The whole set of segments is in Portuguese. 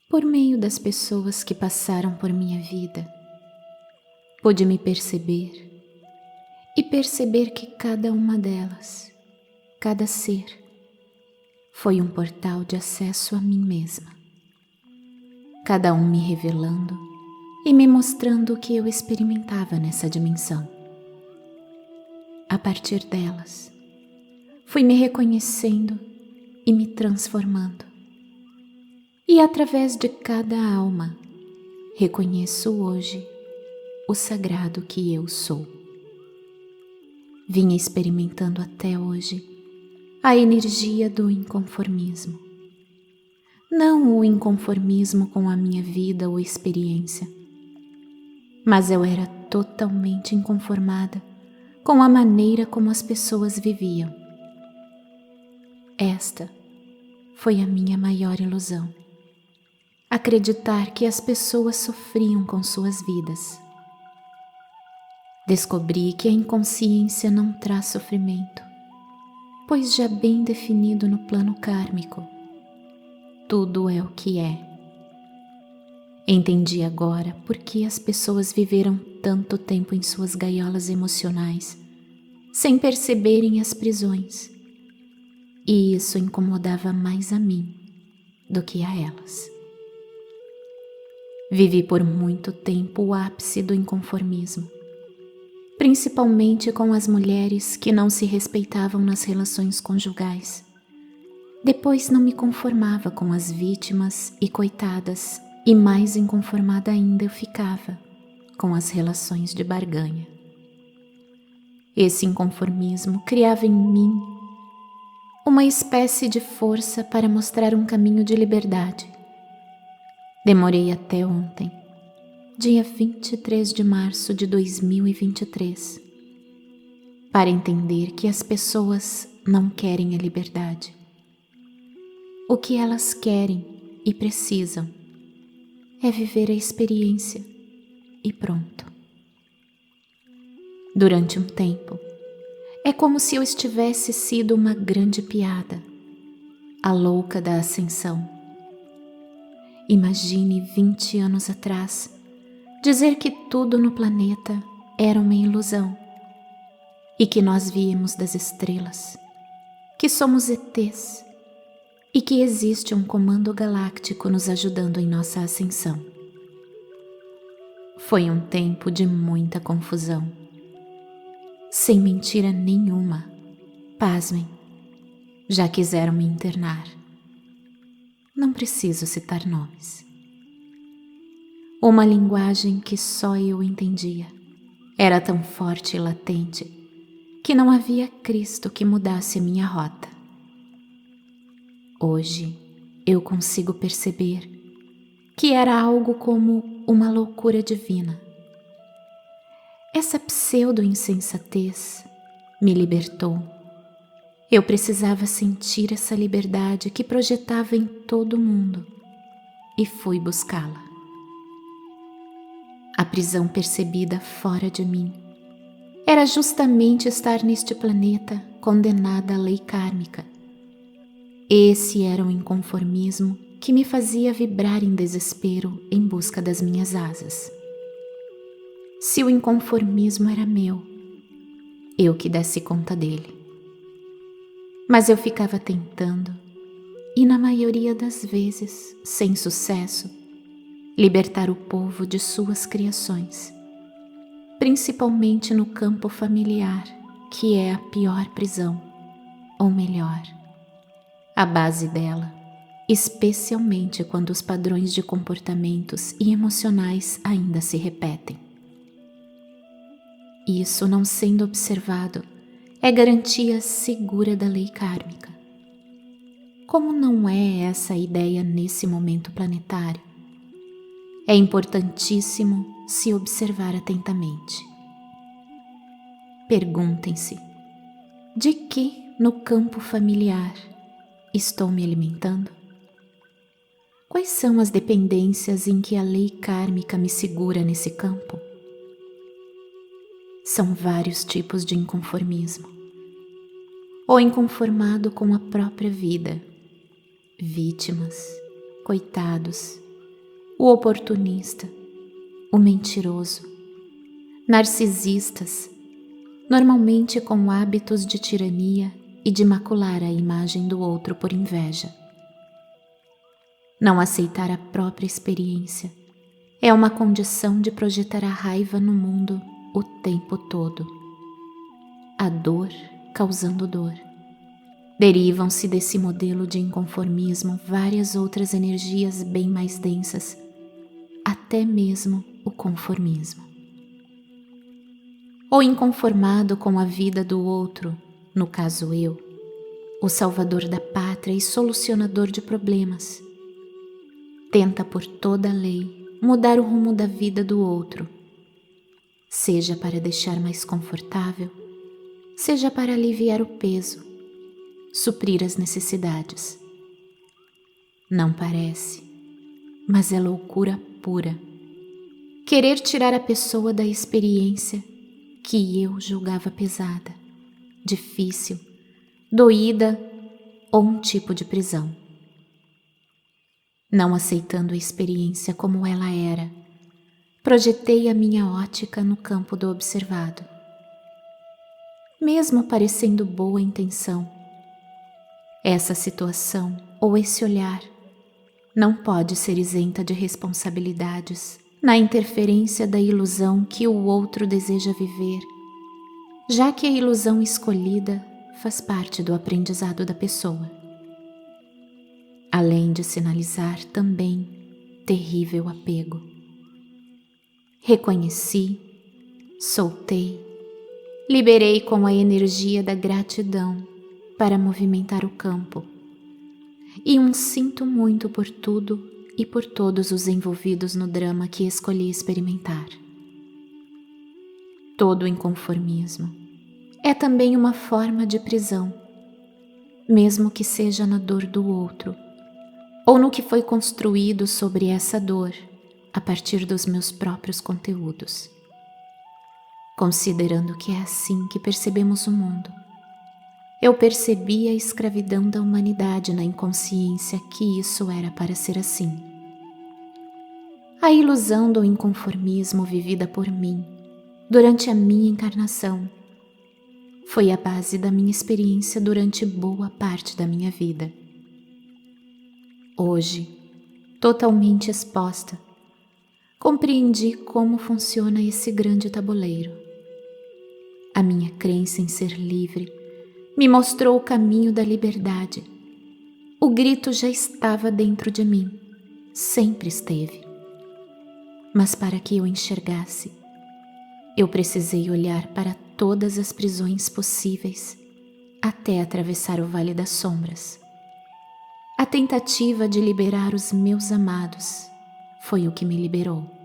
Por meio das pessoas que passaram por minha vida, pude me perceber e perceber que cada uma delas, cada ser, foi um portal de acesso a mim mesma. Cada um me revelando e me mostrando o que eu experimentava nessa dimensão. A partir delas, fui me reconhecendo e me transformando. E através de cada alma, reconheço hoje o sagrado que eu sou. Vinha experimentando até hoje a energia do inconformismo. Não o inconformismo com a minha vida ou experiência, mas eu era totalmente inconformada com a maneira como as pessoas viviam. Esta foi a minha maior ilusão. Acreditar que as pessoas sofriam com suas vidas. Descobri que a inconsciência não traz sofrimento, pois já bem definido no plano kármico, tudo é o que é. Entendi agora por que as pessoas viveram tanto tempo em suas gaiolas emocionais, sem perceberem as prisões, e isso incomodava mais a mim do que a elas. Vivi por muito tempo o ápice do inconformismo, principalmente com as mulheres que não se respeitavam nas relações conjugais. Depois não me conformava com as vítimas e coitadas, e mais inconformada ainda eu ficava com as relações de barganha. Esse inconformismo criava em mim uma espécie de força para mostrar um caminho de liberdade. Demorei até ontem, dia 23 de março de 2023, para entender que as pessoas não querem a liberdade. O que elas querem e precisam é viver a experiência e pronto. Durante um tempo, é como se eu estivesse sido uma grande piada, a louca da ascensão. Imagine 20 anos atrás dizer que tudo no planeta era uma ilusão e que nós viemos das estrelas, que somos ETs e que existe um comando galáctico nos ajudando em nossa ascensão. Foi um tempo de muita confusão. Sem mentira nenhuma, pasmem, já quiseram me internar. Não preciso citar nomes. Uma linguagem que só eu entendia era tão forte e latente que não havia Cristo que mudasse a minha rota. Hoje eu consigo perceber que era algo como uma loucura divina. Essa pseudo-insensatez me libertou. Eu precisava sentir essa liberdade que projetava em todo mundo e fui buscá-la. A prisão percebida fora de mim era justamente estar neste planeta condenada à lei kármica. Esse era o inconformismo que me fazia vibrar em desespero em busca das minhas asas. Se o inconformismo era meu, eu que desse conta dele. Mas eu ficava tentando, e na maioria das vezes, sem sucesso, libertar o povo de suas criações, principalmente no campo familiar, que é a pior prisão, ou melhor, a base dela, especialmente quando os padrões de comportamentos e emocionais ainda se repetem. Isso não sendo observado é garantia segura da lei kármica. Como não é essa a ideia nesse momento planetário, é importantíssimo se observar atentamente. Perguntem-se: de que no campo familiar estou me alimentando? Quais são as dependências em que a lei kármica me segura nesse campo? São vários tipos de inconformismo. O inconformado com a própria vida, vítimas, coitados, o oportunista, o mentiroso, narcisistas, normalmente com hábitos de tirania e de macular a imagem do outro por inveja. Não aceitar a própria experiência é uma condição de projetar a raiva no mundo o tempo todo. A dor causando dor. Derivam-se desse modelo de inconformismo várias outras energias bem mais densas, até mesmo o conformismo. O inconformado com a vida do outro, no caso eu, o salvador da pátria e solucionador de problemas, tenta por toda a lei mudar o rumo da vida do outro, seja para deixar mais confortável, seja para aliviar o peso, suprir as necessidades. Não parece, mas é loucura pura. Querer tirar a pessoa da experiência que eu julgava pesada, difícil, doída ou um tipo de prisão. Não aceitando a experiência como ela era, projetei a minha ótica no campo do observado. Mesmo parecendo boa intenção, essa situação ou esse olhar não pode ser isenta de responsabilidades na interferência da ilusão que o outro deseja viver, já que a ilusão escolhida faz parte do aprendizado da pessoa. Além de sinalizar também terrível apego. Reconheci, soltei, liberei com a energia da gratidão para movimentar o campo, e sinto muito por tudo e por todos os envolvidos no drama que escolhi experimentar. Todo inconformismo é também uma forma de prisão, mesmo que seja na dor do outro, ou no que foi construído sobre essa dor a partir dos meus próprios conteúdos. Considerando que é assim que percebemos o mundo, eu percebi a escravidão da humanidade na inconsciência que isso era para ser assim. A ilusão do inconformismo vivida por mim durante a minha encarnação foi a base da minha experiência durante boa parte da minha vida. Hoje, totalmente exposta, compreendi como funciona esse grande tabuleiro. A minha crença em ser livre me mostrou o caminho da liberdade. O grito já estava dentro de mim, sempre esteve. Mas para que eu enxergasse, eu precisei olhar para todas as prisões possíveis até atravessar o Vale das Sombras. A tentativa de liberar os meus amados foi o que me liberou.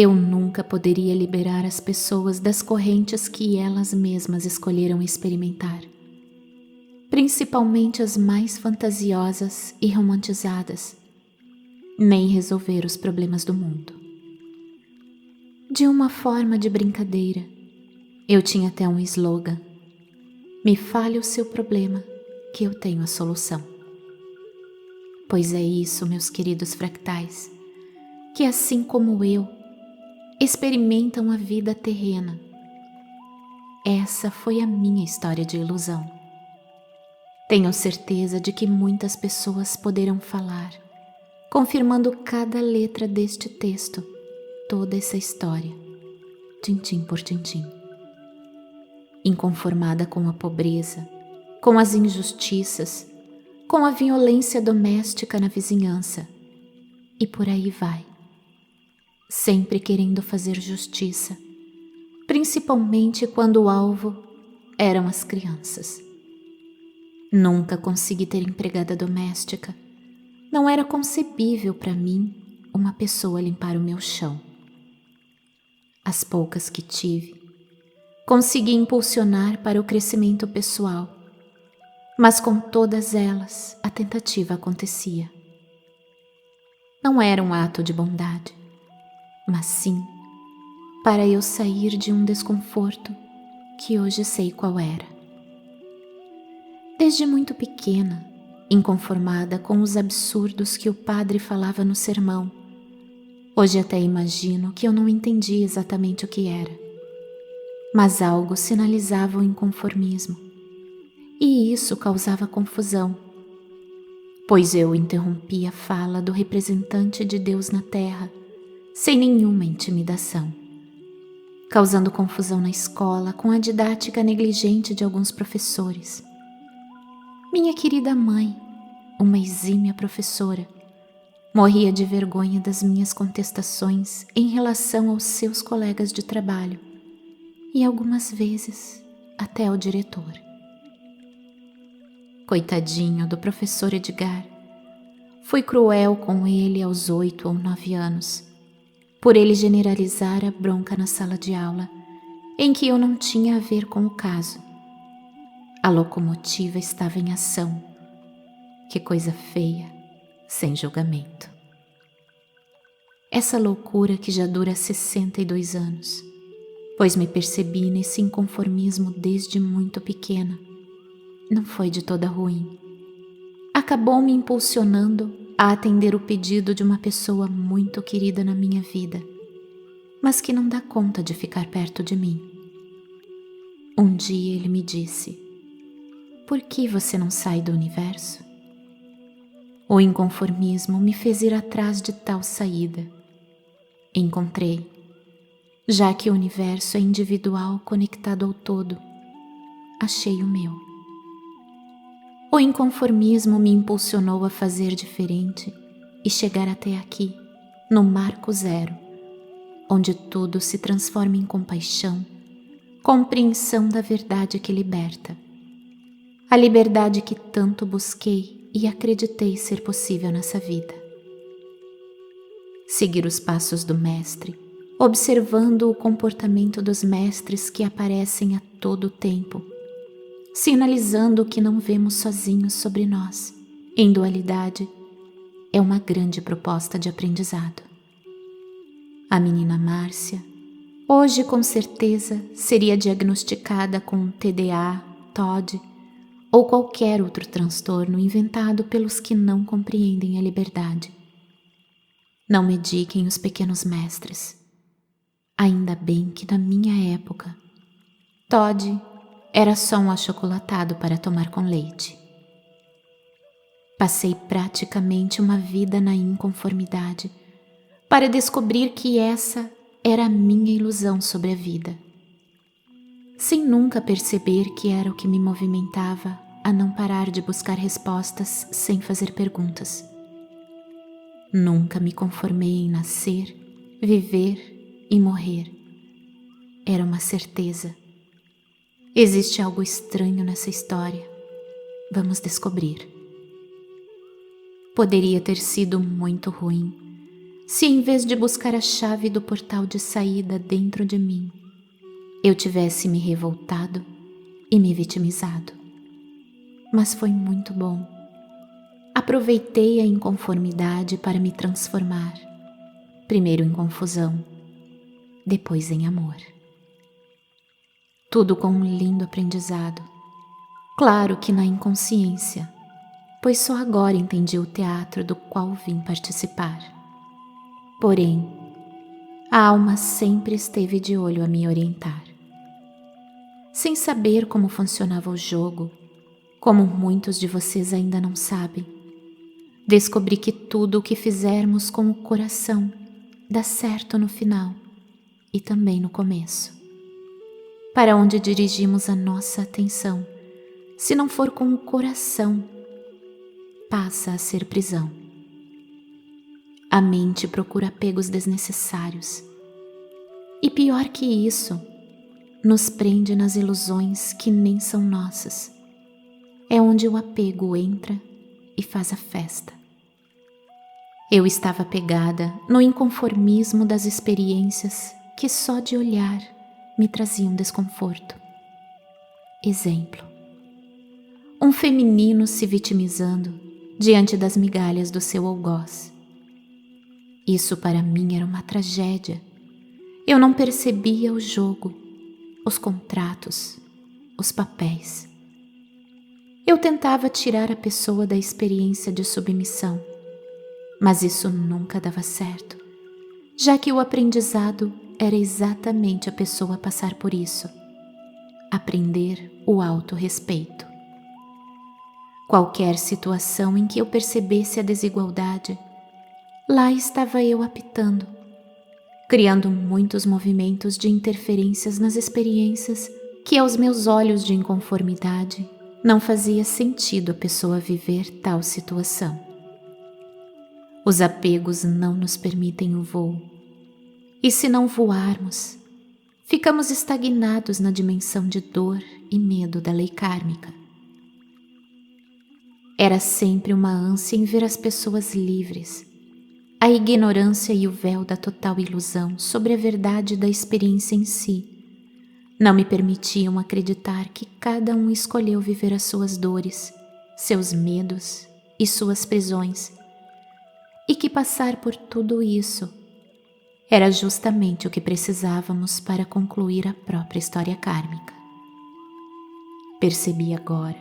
Eu nunca poderia liberar as pessoas das correntes que elas mesmas escolheram experimentar, principalmente as mais fantasiosas e romantizadas, nem resolver os problemas do mundo. De uma forma de brincadeira, eu tinha até um slogan: me fale o seu problema, que eu tenho a solução. Pois é isso, meus queridos fractais, que assim como eu, experimentam a vida terrena. Essa foi a minha história de ilusão. Tenho certeza de que muitas pessoas poderão falar, confirmando cada letra deste texto, toda essa história, tintim por tintim. Inconformada com a pobreza, com as injustiças, com a violência doméstica na vizinhança, e por aí vai, sempre querendo fazer justiça, principalmente quando o alvo eram as crianças. Nunca consegui ter empregada doméstica, não era concebível para mim uma pessoa limpar o meu chão. As poucas que tive, consegui impulsionar para o crescimento pessoal, mas com todas elas a tentativa acontecia. Não era um ato de bondade, mas sim para eu sair de um desconforto que hoje sei qual era. Desde muito pequena, inconformada com os absurdos que o padre falava no sermão. Hoje até imagino que eu não entendi exatamente o que era, mas algo sinalizava o inconformismo, e isso causava confusão, pois eu interrompi a fala do representante de Deus na terra sem nenhuma intimidação, causando confusão na escola com a didática negligente de alguns professores. Minha querida mãe, uma exímia professora, morria de vergonha das minhas contestações em relação aos seus colegas de trabalho e algumas vezes até ao diretor. Coitadinho do professor Edgar, fui cruel com ele aos 8 ou 9 anos, por ele generalizar a bronca na sala de aula, em que eu não tinha a ver com o caso. A locomotiva estava em ação. Que coisa feia, sem julgamento. Essa loucura que já dura 62 anos, pois me percebi nesse inconformismo desde muito pequena, não foi de toda ruim. Acabou me impulsionando a atender o pedido de uma pessoa muito querida na minha vida, mas que não dá conta de ficar perto de mim. Um dia ele me disse: "Por que você não sai do universo?" O inconformismo me fez ir atrás de tal saída. Encontrei, já que o universo é individual conectado ao todo. Achei o meu. O inconformismo me impulsionou a fazer diferente e chegar até aqui, no marco zero, onde tudo se transforma em compaixão, compreensão da verdade que liberta. A liberdade que tanto busquei e acreditei ser possível nessa vida. Seguir os passos do Mestre, observando o comportamento dos mestres que aparecem a todo tempo, sinalizando que não vemos sozinhos sobre nós, em dualidade, é uma grande proposta de aprendizado. A menina Márcia, hoje com certeza seria diagnosticada com TDA, TOD ou qualquer outro transtorno inventado pelos que não compreendem a liberdade. Não mediquem os pequenos mestres. Ainda bem que na minha época, TOD era só um achocolatado para tomar com leite. Passei praticamente uma vida na inconformidade para descobrir que essa era a minha ilusão sobre a vida, sem nunca perceber que era o que me movimentava a não parar de buscar respostas sem fazer perguntas. Nunca me conformei em nascer, viver e morrer. Era uma certeza. Existe algo estranho nessa história. Vamos descobrir. Poderia ter sido muito ruim se, em vez de buscar a chave do portal de saída dentro de mim, eu tivesse me revoltado e me vitimizado. Mas foi muito bom. Aproveitei a inconformidade para me transformar, primeiro em confusão, depois em amor. Tudo com um lindo aprendizado. Claro que na inconsciência, pois só agora entendi o teatro do qual vim participar. Porém, a alma sempre esteve de olho a me orientar. Sem saber como funcionava o jogo, como muitos de vocês ainda não sabem, descobri que tudo o que fizermos com o coração dá certo no final e também no começo. Para onde dirigimos a nossa atenção, se não for com o coração, passa a ser prisão. A mente procura apegos desnecessários. E pior que isso, nos prende nas ilusões que nem são nossas. É onde o apego entra e faz a festa. Eu estava pegada no inconformismo das experiências que só de olhar me traziam desconforto. Exemplo: um feminino se vitimizando diante das migalhas do seu algoz. Isso para mim era uma tragédia. Eu não percebia o jogo, os contratos, os papéis. Eu tentava tirar a pessoa da experiência de submissão, mas isso nunca dava certo, já que o aprendizado era exatamente a pessoa passar por isso, aprender o autorrespeito. Qualquer situação em que eu percebesse a desigualdade, lá estava eu apitando, criando muitos movimentos de interferências nas experiências que aos meus olhos de inconformidade não fazia sentido a pessoa viver tal situação. Os apegos não nos permitem o voo, e se não voarmos, ficamos estagnados na dimensão de dor e medo da lei kármica. Era sempre uma ânsia em ver as pessoas livres. A ignorância e o véu da total ilusão sobre a verdade da experiência em si não me permitiam acreditar que cada um escolheu viver as suas dores, seus medos e suas prisões, e que passar por tudo isso era justamente o que precisávamos para concluir a própria história kármica. Percebi agora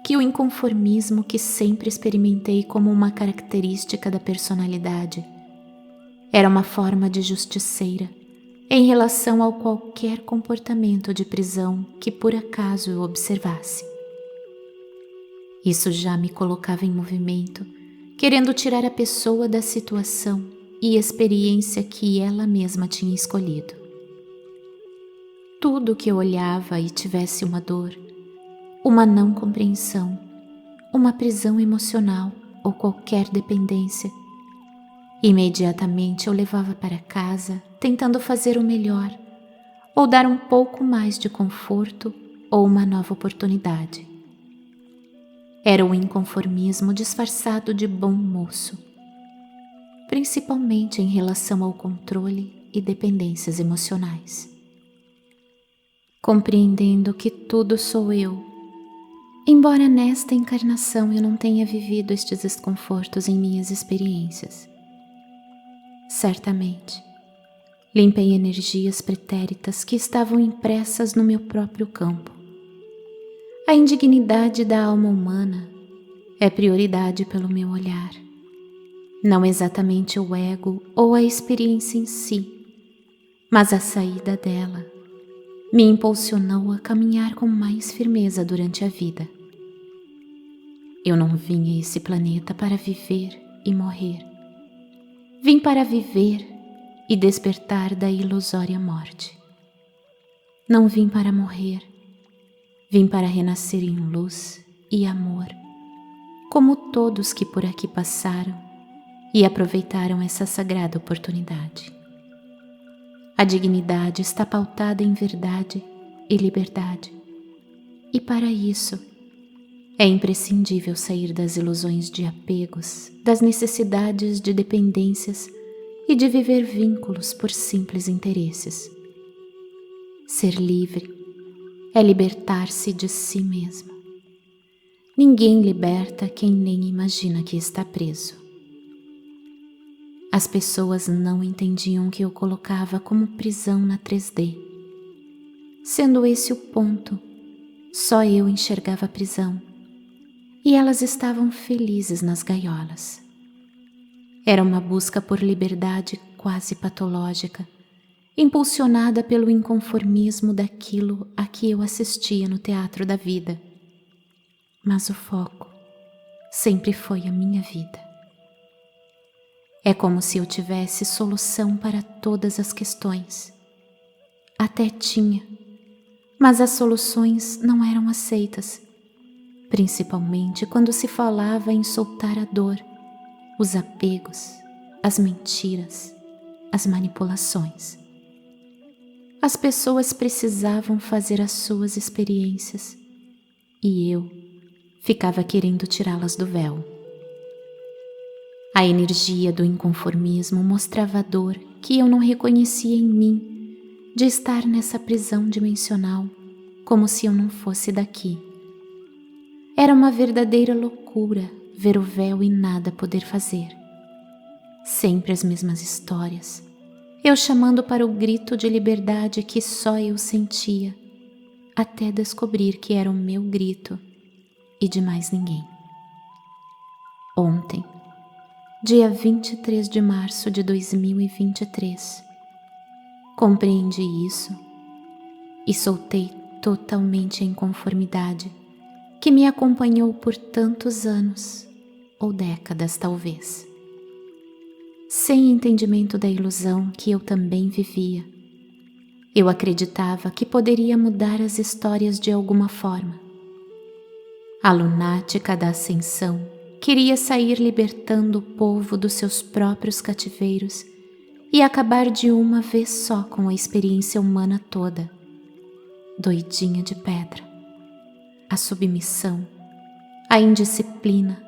que o inconformismo que sempre experimentei como uma característica da personalidade era uma forma de justiceira em relação ao qualquer comportamento de prisão que por acaso eu observasse. Isso já me colocava em movimento, querendo tirar a pessoa da situação e experiência que ela mesma tinha escolhido. Tudo que eu olhava e tivesse uma dor, uma não compreensão, uma prisão emocional ou qualquer dependência, imediatamente eu levava para casa tentando fazer o melhor ou dar um pouco mais de conforto ou uma nova oportunidade. Era o inconformismo disfarçado de bom moço, principalmente em relação ao controle e dependências emocionais. Compreendendo que tudo sou eu, embora nesta encarnação eu não tenha vivido estes desconfortos em minhas experiências. Certamente, limpei energias pretéritas que estavam impressas no meu próprio campo. A indignidade da alma humana é prioridade pelo meu olhar, não exatamente o ego ou a experiência em si, mas a saída dela me impulsionou a caminhar com mais firmeza durante a vida. Eu não vim a esse planeta para viver e morrer. Vim para viver e despertar da ilusória morte. Não vim para morrer, vim para renascer em luz e amor, como todos que por aqui passaram e aproveitaram essa sagrada oportunidade. A dignidade está pautada em verdade e liberdade, e para isso é imprescindível sair das ilusões de apegos, das necessidades de dependências e de viver vínculos por simples interesses. Ser livre é libertar-se de si mesmo. Ninguém liberta quem nem imagina que está preso. As pessoas não entendiam que eu colocava como prisão na 3D. Sendo esse o ponto, só eu enxergava a prisão, e elas estavam felizes nas gaiolas. Era uma busca por liberdade quase patológica, impulsionada pelo inconformismo daquilo a que eu assistia no teatro da vida. Mas o foco sempre foi a minha vida. É como se eu tivesse solução para todas as questões. Até tinha, mas as soluções não eram aceitas, principalmente quando se falava em soltar a dor, os apegos, as mentiras, as manipulações. As pessoas precisavam fazer as suas experiências e eu ficava querendo tirá-las do véu. A energia do inconformismo mostrava a dor que eu não reconhecia em mim de estar nessa prisão dimensional como se eu não fosse daqui. Era uma verdadeira loucura ver o véu e nada poder fazer. Sempre as mesmas histórias, eu chamando para o grito de liberdade que só eu sentia, até descobrir que era o meu grito e de mais ninguém. Ontem, dia 23 de março de 2023, compreendi isso e soltei totalmente a inconformidade que me acompanhou por tantos anos ou décadas talvez. Sem entendimento da ilusão que eu também vivia, eu acreditava que poderia mudar as histórias de alguma forma. A lunática da ascensão queria sair libertando o povo dos seus próprios cativeiros e acabar de uma vez só com a experiência humana toda. Doidinha de pedra. A submissão, a indisciplina,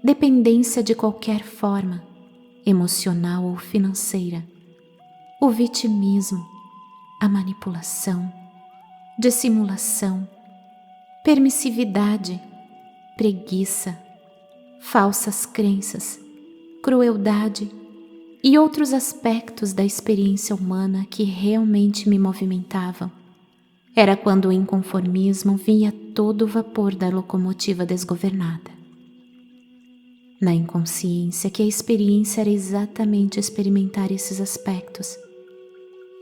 dependência de qualquer forma, emocional ou financeira, o vitimismo, a manipulação, dissimulação, permissividade, preguiça, falsas crenças, crueldade e outros aspectos da experiência humana que realmente me movimentavam. Era quando o inconformismo vinha todo o vapor da locomotiva desgovernada. Na inconsciência que a experiência era exatamente experimentar esses aspectos,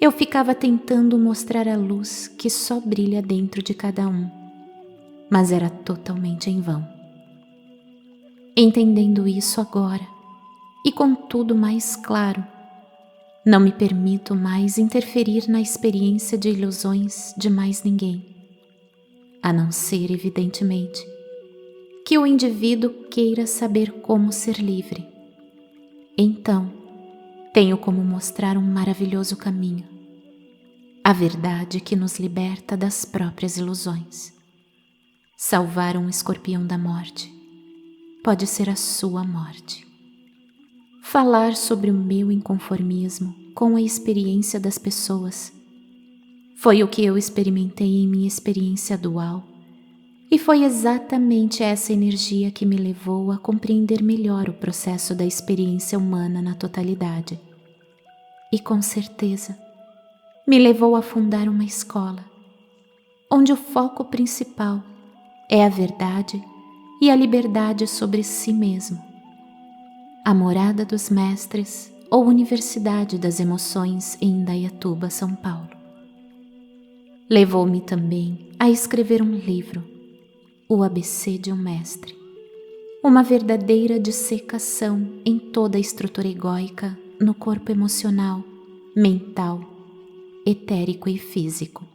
eu ficava tentando mostrar a luz que só brilha dentro de cada um, mas era totalmente em vão. Entendendo isso agora, e com tudo mais claro, não me permito mais interferir na experiência de ilusões de mais ninguém, a não ser, evidentemente, que o indivíduo queira saber como ser livre. Então, tenho como mostrar um maravilhoso caminho, a verdade que nos liberta das próprias ilusões. Salvar um escorpião da morte pode ser a sua morte. Falar sobre o meu inconformismo com a experiência das pessoas foi o que eu experimentei em minha experiência dual, e foi exatamente essa energia que me levou a compreender melhor o processo da experiência humana na totalidade. E com certeza, me levou a fundar uma escola, onde o foco principal é a verdade e a liberdade sobre si mesmo. A morada dos mestres ou Universidade das Emoções em Indaiatuba, São Paulo. Levou-me também a escrever um livro, O ABC de um Mestre, uma verdadeira dissecação em toda a estrutura egóica no corpo emocional, mental, etérico e físico,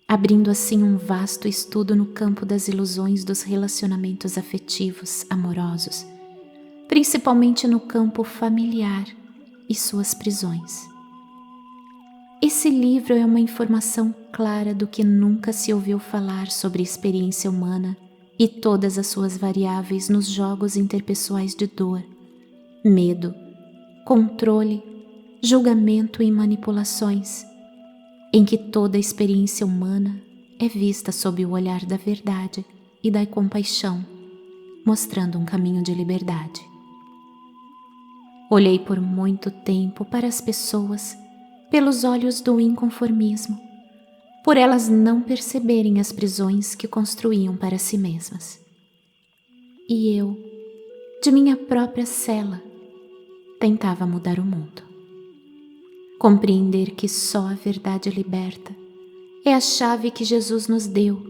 abrindo assim um vasto estudo no campo das ilusões dos relacionamentos afetivos amorosos, principalmente no campo familiar e suas prisões. Esse livro é uma informação clara do que nunca se ouviu falar sobre a experiência humana e todas as suas variáveis nos jogos interpessoais de dor, medo, controle, julgamento e manipulações, em que toda a experiência humana é vista sob o olhar da verdade e da compaixão, mostrando um caminho de liberdade. Olhei por muito tempo para as pessoas pelos olhos do inconformismo, por elas não perceberem as prisões que construíam para si mesmas. E eu, de minha própria cela, tentava mudar o mundo. Compreender que só a verdade liberta é a chave que Jesus nos deu,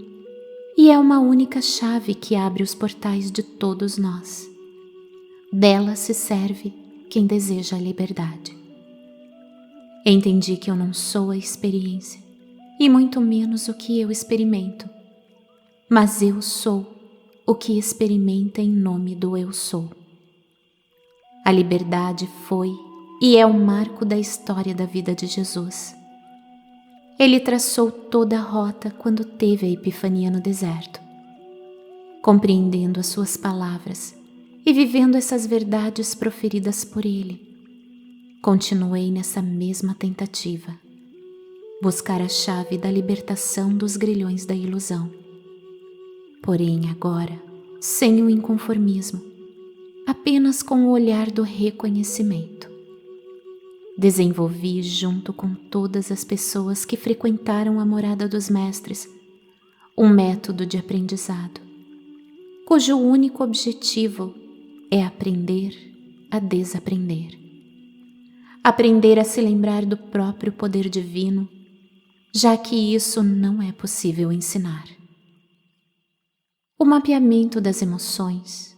e é uma única chave que abre os portais de todos nós. Dela se serve quem deseja a liberdade. Entendi que eu não sou a experiência, e muito menos o que eu experimento, mas eu sou o que experimenta em nome do eu sou. A liberdade foi e é o marco da história da vida de Jesus. Ele traçou toda a rota quando teve a epifania no deserto. Compreendendo as suas palavras e vivendo essas verdades proferidas por ele, continuei nessa mesma tentativa, buscar a chave da libertação dos grilhões da ilusão. Porém agora, sem o inconformismo, apenas com o olhar do reconhecimento. Desenvolvi junto com todas as pessoas que frequentaram a morada dos mestres um método de aprendizado. cujo único objetivo é aprender a desaprender. Aprender a se lembrar do próprio poder divino, já que isso não é possível ensinar. O mapeamento das emoções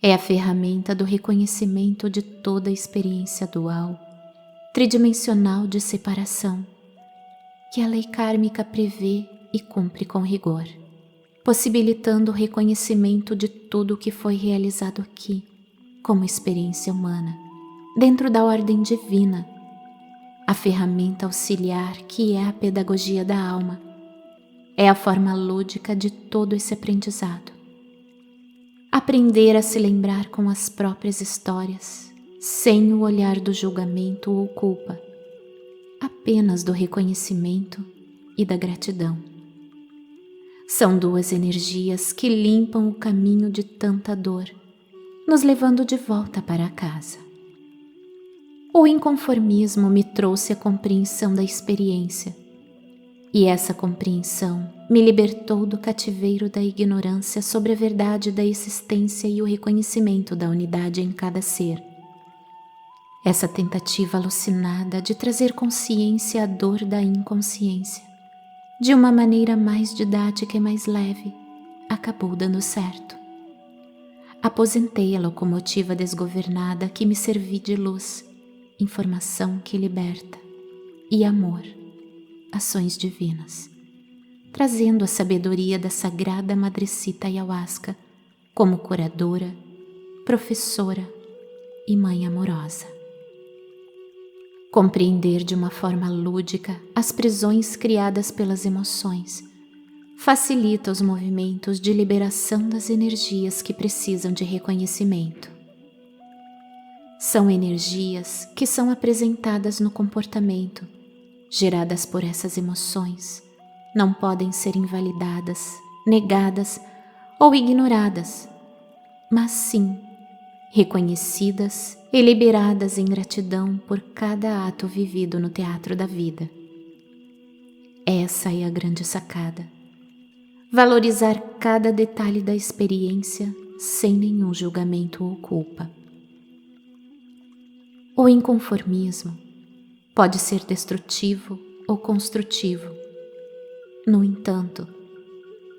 é a ferramenta do reconhecimento de toda a experiência dual, tridimensional de separação, que a lei kármica prevê e cumpre com rigor, possibilitando o reconhecimento de tudo o que foi realizado aqui, como experiência humana, dentro da ordem divina, a ferramenta auxiliar que é a pedagogia da alma, é a forma lúdica de todo esse aprendizado. Aprender a se lembrar com as próprias histórias, sem o olhar do julgamento ou culpa, apenas do reconhecimento e da gratidão. São duas energias que limpam o caminho de tanta dor, nos levando de volta para casa. O inconformismo me trouxe a compreensão da experiência, e essa compreensão me libertou do cativeiro da ignorância sobre a verdade da existência e o reconhecimento da unidade em cada ser. Essa tentativa alucinada de trazer consciência à dor da inconsciência, de uma maneira mais didática e mais leve, acabou dando certo. Aposentei a locomotiva desgovernada que me servi de luz, informação que liberta, e amor, ações divinas, trazendo a sabedoria da sagrada madrecita ayahuasca como curadora, professora e mãe amorosa. Compreender de uma forma lúdica as prisões criadas pelas emoções facilita os movimentos de liberação das energias que precisam de reconhecimento. São energias que são apresentadas no comportamento, geradas por essas emoções, não podem ser invalidadas, negadas ou ignoradas, mas sim reconhecidas e liberadas em gratidão por cada ato vivido no teatro da vida. Essa é a grande sacada. Valorizar cada detalhe da experiência sem nenhum julgamento ou culpa. O inconformismo pode ser destrutivo ou construtivo. No entanto,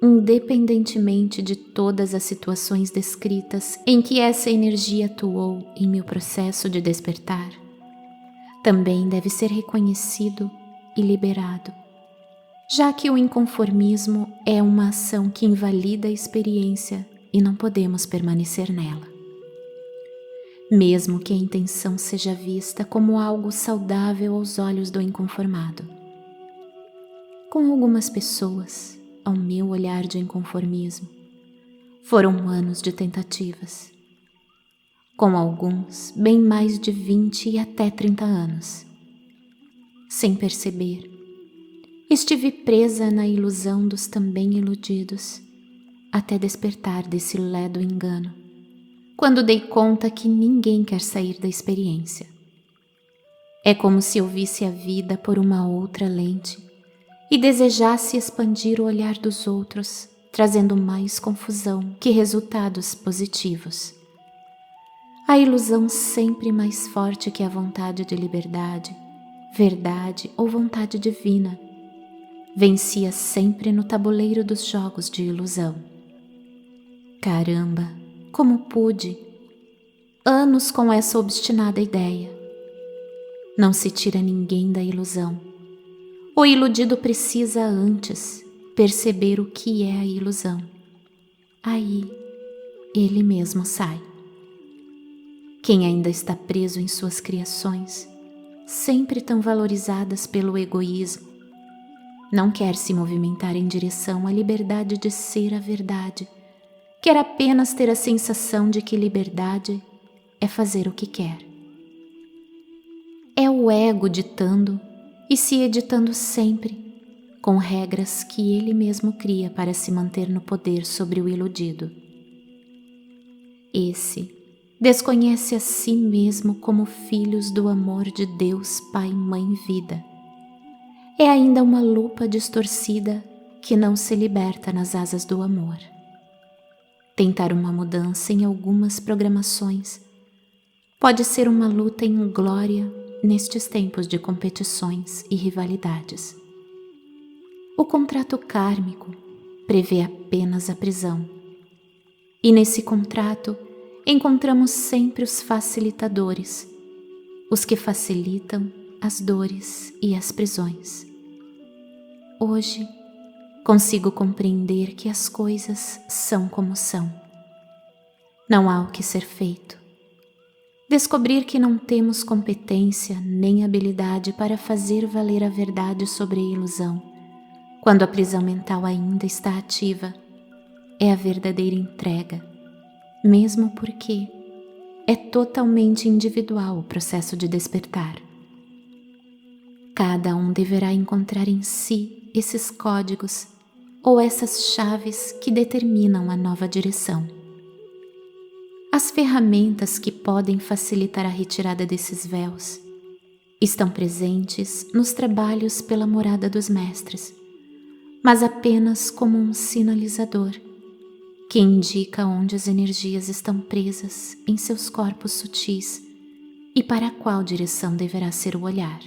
independentemente de todas as situações descritas em que essa energia atuou em meu processo de despertar, também deve ser reconhecido e liberado, já que o inconformismo é uma ação que invalida a experiência e não podemos permanecer nela. Mesmo que a intenção seja vista como algo saudável aos olhos do inconformado. Com algumas pessoas, ao meu olhar de inconformismo, foram anos de tentativas. Com alguns, bem mais de 20 e até 30 anos. Sem perceber, estive presa na ilusão dos também iludidos, até despertar desse ledo engano, quando dei conta que ninguém quer sair da experiência. É como se eu visse a vida por uma outra lente e desejasse expandir o olhar dos outros, trazendo mais confusão que resultados positivos. A ilusão sempre mais forte que a vontade de liberdade, verdade ou vontade divina, vencia sempre no tabuleiro dos jogos de ilusão. Caramba, como pude? Anos com essa obstinada ideia. Não se tira ninguém da ilusão. O iludido precisa antes perceber o que é a ilusão. Aí, ele mesmo sai. Quem ainda está preso em suas criações, sempre tão valorizadas pelo egoísmo, não quer se movimentar em direção à liberdade de ser a verdade, quer apenas ter a sensação de que liberdade é fazer o que quer. É o ego ditando e se editando sempre, com regras que ele mesmo cria para se manter no poder sobre o iludido. Esse desconhece a si mesmo como filhos do amor de Deus Pai, Mãe, Vida. É ainda uma lupa distorcida que não se liberta nas asas do amor. Tentar uma mudança em algumas programações pode ser uma luta em glória nestes tempos de competições e rivalidades. O contrato kármico prevê apenas a prisão, e nesse contrato encontramos sempre os facilitadores, os que facilitam as dores e as prisões. Hoje, consigo compreender que as coisas são como são. Não há o que ser feito. Descobrir que não temos competência nem habilidade para fazer valer a verdade sobre a ilusão, quando a prisão mental ainda está ativa, é a verdadeira entrega, mesmo porque é totalmente individual o processo de despertar. Cada um deverá encontrar em si esses códigos ou essas chaves que determinam a nova direção. As ferramentas que podem facilitar a retirada desses véus estão presentes nos trabalhos pela morada dos mestres, mas apenas como um sinalizador que indica onde as energias estão presas em seus corpos sutis e para qual direção deverá ser o olhar.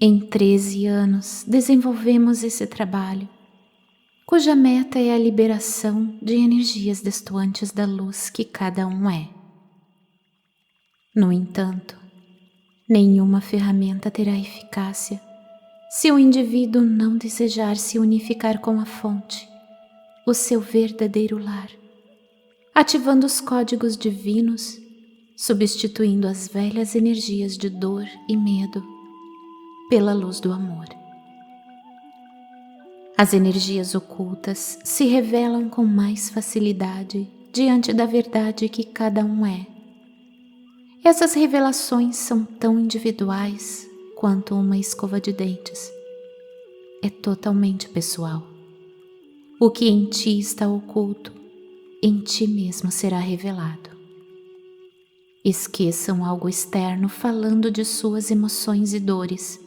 Em 13 anos desenvolvemos esse trabalho, cuja meta é a liberação de energias destoantes da luz que cada um é. No entanto, nenhuma ferramenta terá eficácia se o indivíduo não desejar se unificar com a fonte, o seu verdadeiro lar, ativando os códigos divinos, substituindo as velhas energias de dor e medo pela luz do amor. As energias ocultas se revelam com mais facilidade diante da verdade que cada um é. Essas revelações são tão individuais quanto uma escova de dentes. É totalmente pessoal. O que em ti está oculto, em ti mesmo será revelado. Esqueçam algo externo falando de suas emoções e dores.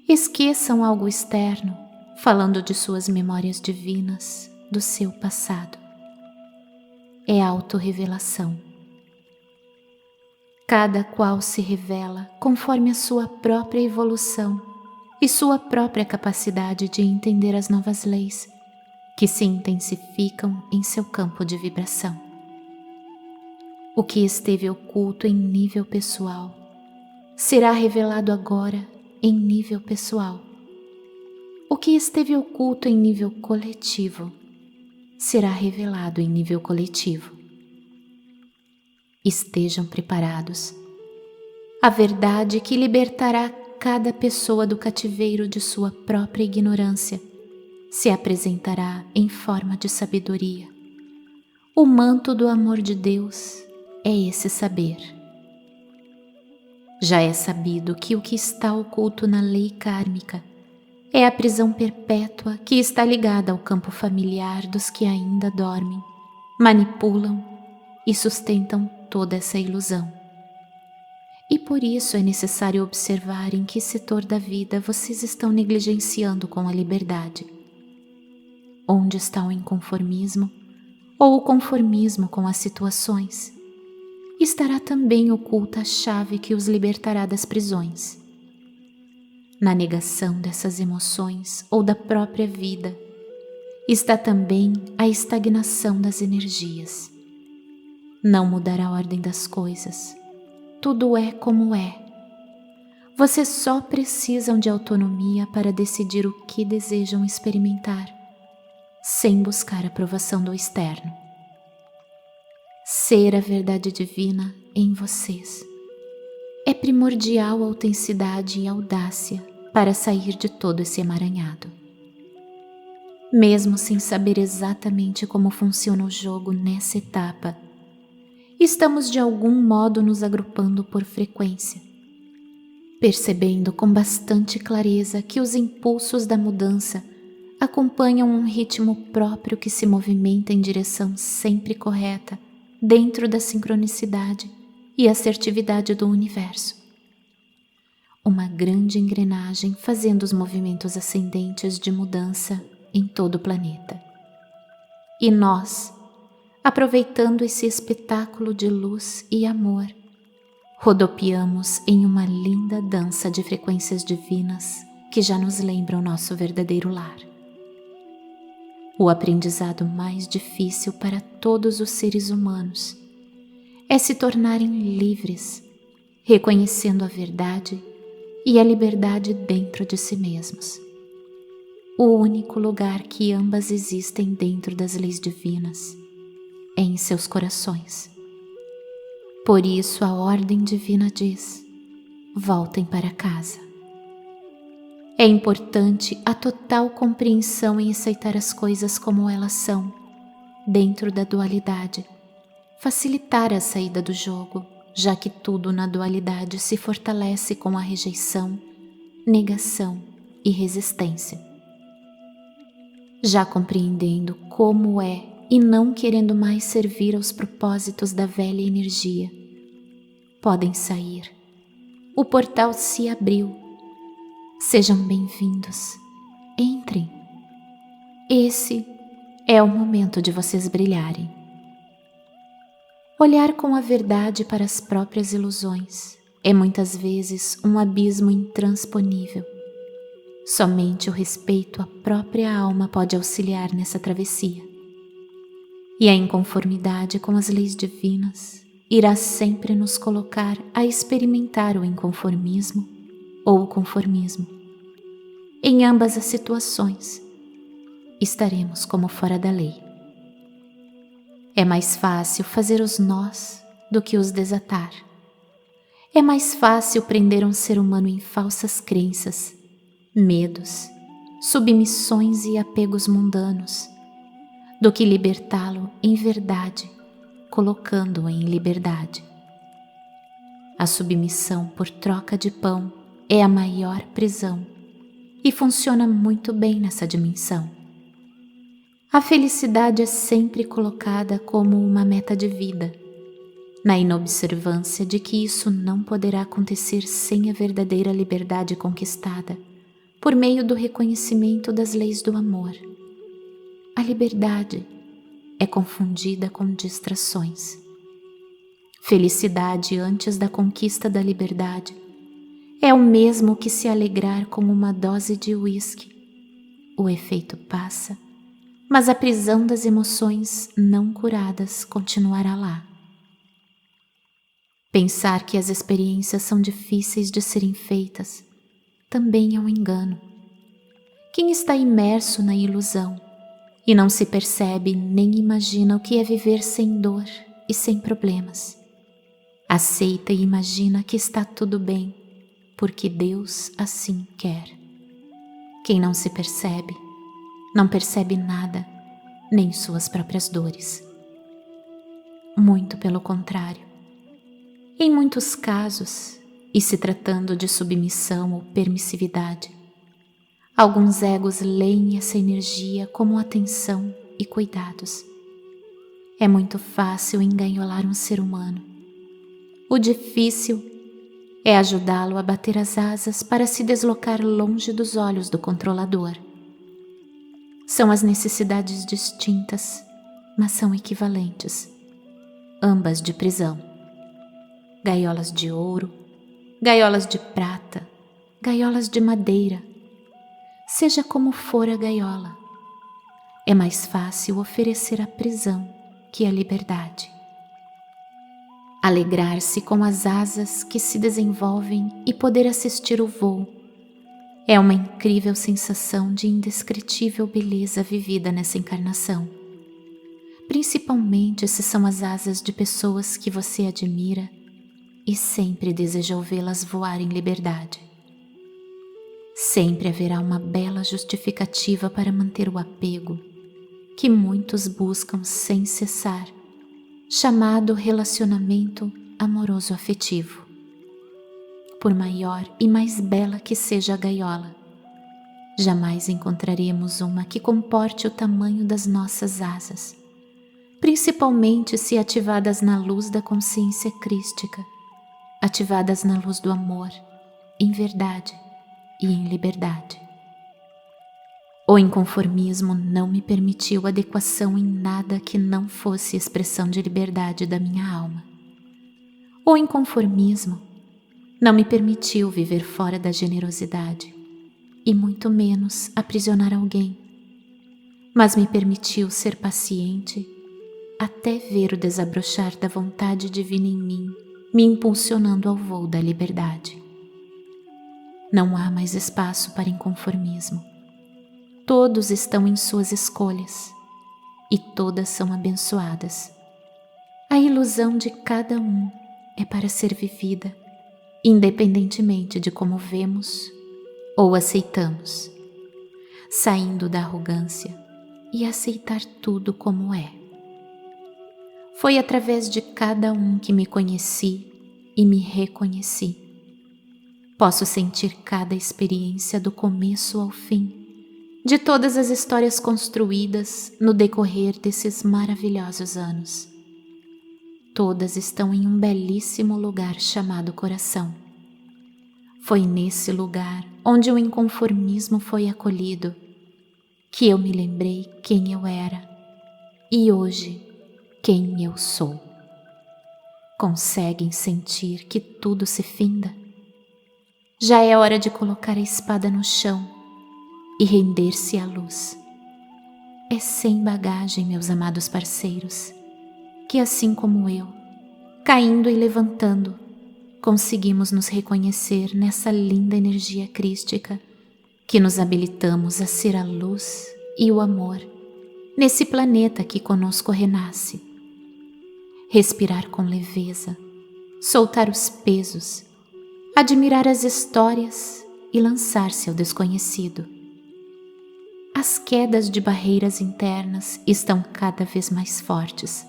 Esqueçam algo externo falando de suas memórias divinas, do seu passado. É autorrevelação. Cada qual se revela conforme a sua própria evolução e sua própria capacidade de entender as novas leis que se intensificam em seu campo de vibração. O que esteve oculto em nível pessoal será revelado agora em nível pessoal. O que esteve oculto em nível coletivo será revelado em nível coletivo. Estejam preparados. A verdade que libertará cada pessoa do cativeiro de sua própria ignorância se apresentará em forma de sabedoria. O manto do amor de Deus é esse saber. Já é sabido que o que está oculto na lei kármica é a prisão perpétua que está ligada ao campo familiar dos que ainda dormem, manipulam e sustentam toda essa ilusão. E por isso é necessário observar em que setor da vida vocês estão negligenciando com a liberdade. Onde está o inconformismo ou o conformismo com as situações? Estará também oculta a chave que os libertará das prisões. Na negação dessas emoções ou da própria vida, está também a estagnação das energias. Não mudar a ordem das coisas. Tudo é como é. Vocês só precisam de autonomia para decidir o que desejam experimentar, sem buscar a aprovação do externo. Ser a verdade divina em vocês. É primordial a autenticidade e audácia para sair de todo esse emaranhado. Mesmo sem saber exatamente como funciona o jogo nessa etapa, estamos de algum modo nos agrupando por frequência, percebendo com bastante clareza que os impulsos da mudança acompanham um ritmo próprio que se movimenta em direção sempre correta dentro da sincronicidade e assertividade do universo. Uma grande engrenagem fazendo os movimentos ascendentes de mudança em todo o planeta. E nós, aproveitando esse espetáculo de luz e amor, rodopiamos em uma linda dança de frequências divinas que já nos lembram nosso verdadeiro lar. O aprendizado mais difícil para todos os seres humanos é se tornarem livres, reconhecendo a verdade e a liberdade dentro de si mesmos. O único lugar que ambas existem dentro das leis divinas é em seus corações. Por isso a ordem divina diz: voltem para casa. É importante a total compreensão em aceitar as coisas como elas são, dentro da dualidade, facilitar a saída do jogo, já que tudo na dualidade se fortalece com a rejeição, negação e resistência. Já compreendendo como é e não querendo mais servir aos propósitos da velha energia, podem sair. O portal se abriu. Sejam bem-vindos. Entrem. Esse é o momento de vocês brilharem. Olhar com a verdade para as próprias ilusões é muitas vezes um abismo intransponível. Somente o respeito à própria alma pode auxiliar nessa travessia. E a inconformidade com as leis divinas irá sempre nos colocar a experimentar o inconformismo ou o conformismo. Em ambas as situações, estaremos como fora da lei. É mais fácil fazer os nós do que os desatar. É mais fácil prender um ser humano em falsas crenças, medos, submissões e apegos mundanos, do que libertá-lo em verdade, colocando-o em liberdade. A submissão por troca de pão é a maior prisão e funciona muito bem nessa dimensão. A felicidade é sempre colocada como uma meta de vida, na inobservância de que isso não poderá acontecer sem a verdadeira liberdade conquistada por meio do reconhecimento das leis do amor. A liberdade é confundida com distrações. Felicidade antes da conquista da liberdade é o mesmo que se alegrar com uma dose de uísque. O efeito passa, mas a prisão das emoções não curadas continuará lá. Pensar que as experiências são difíceis de serem feitas também é um engano. Quem está imerso na ilusão e não se percebe nem imagina o que é viver sem dor e sem problemas, aceita e imagina que está tudo bem, porque Deus assim quer. Quem não se percebe, não percebe nada, nem suas próprias dores. Muito pelo contrário. Em muitos casos, e se tratando de submissão ou permissividade, alguns egos leem essa energia como atenção e cuidados. É muito fácil enganholar um ser humano. O difícil é ajudá-lo a bater as asas para se deslocar longe dos olhos do controlador. São as necessidades distintas, mas são equivalentes, ambas de prisão. Gaiolas de ouro, gaiolas de prata, gaiolas de madeira. Seja como for a gaiola, é mais fácil oferecer a prisão que a liberdade. Alegrar-se com as asas que se desenvolvem e poder assistir o voo é uma incrível sensação de indescritível beleza vivida nessa encarnação, principalmente se são as asas de pessoas que você admira e sempre desejou vê-las voar em liberdade. Sempre haverá uma bela justificativa para manter o apego que muitos buscam sem cessar, chamado relacionamento amoroso afetivo. Por maior e mais bela que seja a gaiola, jamais encontraremos uma que comporte o tamanho das nossas asas, principalmente se ativadas na luz da consciência crística, ativadas na luz do amor, em verdade e em liberdade. O inconformismo não me permitiu adequação em nada que não fosse expressão de liberdade da minha alma. O inconformismo não me permitiu viver fora da generosidade e muito menos aprisionar alguém, mas me permitiu ser paciente até ver o desabrochar da vontade divina em mim, me impulsionando ao voo da liberdade. Não há mais espaço para inconformismo. Todos estão em suas escolhas e todas são abençoadas. A ilusão de cada um é para ser vivida, independentemente de como vemos ou aceitamos, saindo da arrogância e aceitar tudo como é. Foi através de cada um que me conheci e me reconheci. Posso sentir cada experiência do começo ao fim, de todas as histórias construídas no decorrer desses maravilhosos anos. Todas estão em um belíssimo lugar chamado coração. Foi nesse lugar onde o inconformismo foi acolhido que eu me lembrei quem eu era e hoje quem eu sou. Conseguem sentir que tudo se finda? Já é hora de colocar a espada no chão e render-se à luz. É sem bagagem, meus amados parceiros, que assim como eu, caindo e levantando, conseguimos nos reconhecer nessa linda energia crística que nos habilitamos a ser a luz e o amor nesse planeta que conosco renasce. Respirar com leveza, soltar os pesos, admirar as histórias e lançar-se ao desconhecido. As quedas de barreiras internas estão cada vez mais fortes.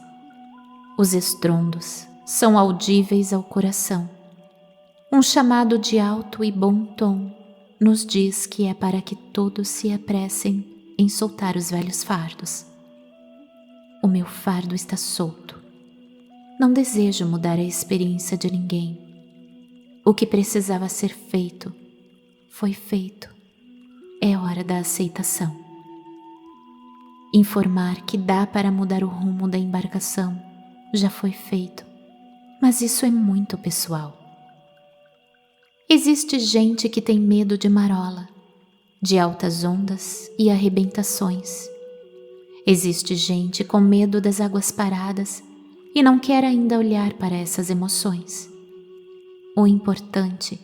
Os estrondos são audíveis ao coração. Um chamado de alto e bom tom nos diz que é para que todos se apressem em soltar os velhos fardos. O meu fardo está solto. Não desejo mudar a experiência de ninguém. O que precisava ser feito, foi feito. É hora da aceitação. Informar que dá para mudar o rumo da embarcação já foi feito, mas isso é muito pessoal. Existe gente que tem medo de marola, de altas ondas e arrebentações. Existe gente com medo das águas paradas e não quer ainda olhar para essas emoções. O importante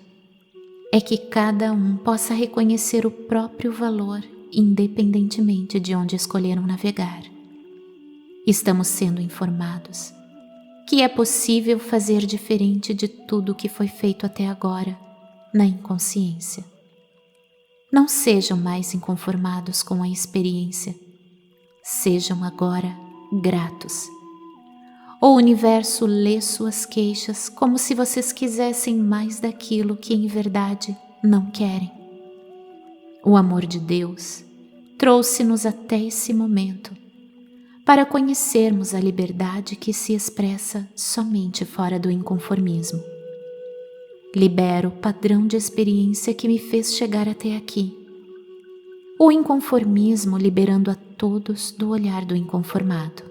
é que cada um possa reconhecer o próprio valor, independentemente de onde escolheram navegar. Estamos sendo informados que é possível fazer diferente de tudo o que foi feito até agora, na inconsciência. Não sejam mais inconformados com a experiência. Sejam agora gratos. O universo lê suas queixas como se vocês quisessem mais daquilo que em verdade não querem. O amor de Deus trouxe-nos até esse momento para conhecermos a liberdade que se expressa somente fora do inconformismo. Libero o padrão de experiência que me fez chegar até aqui. O inconformismo liberando a todos do olhar do inconformado.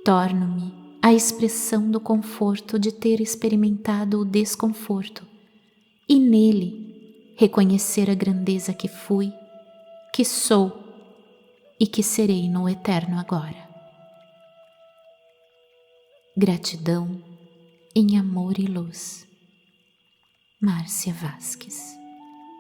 Torno-me a expressão do conforto de ter experimentado o desconforto e nele reconhecer a grandeza que fui, que sou e que serei no eterno agora. Gratidão em amor e luz. Márcia Vazquez.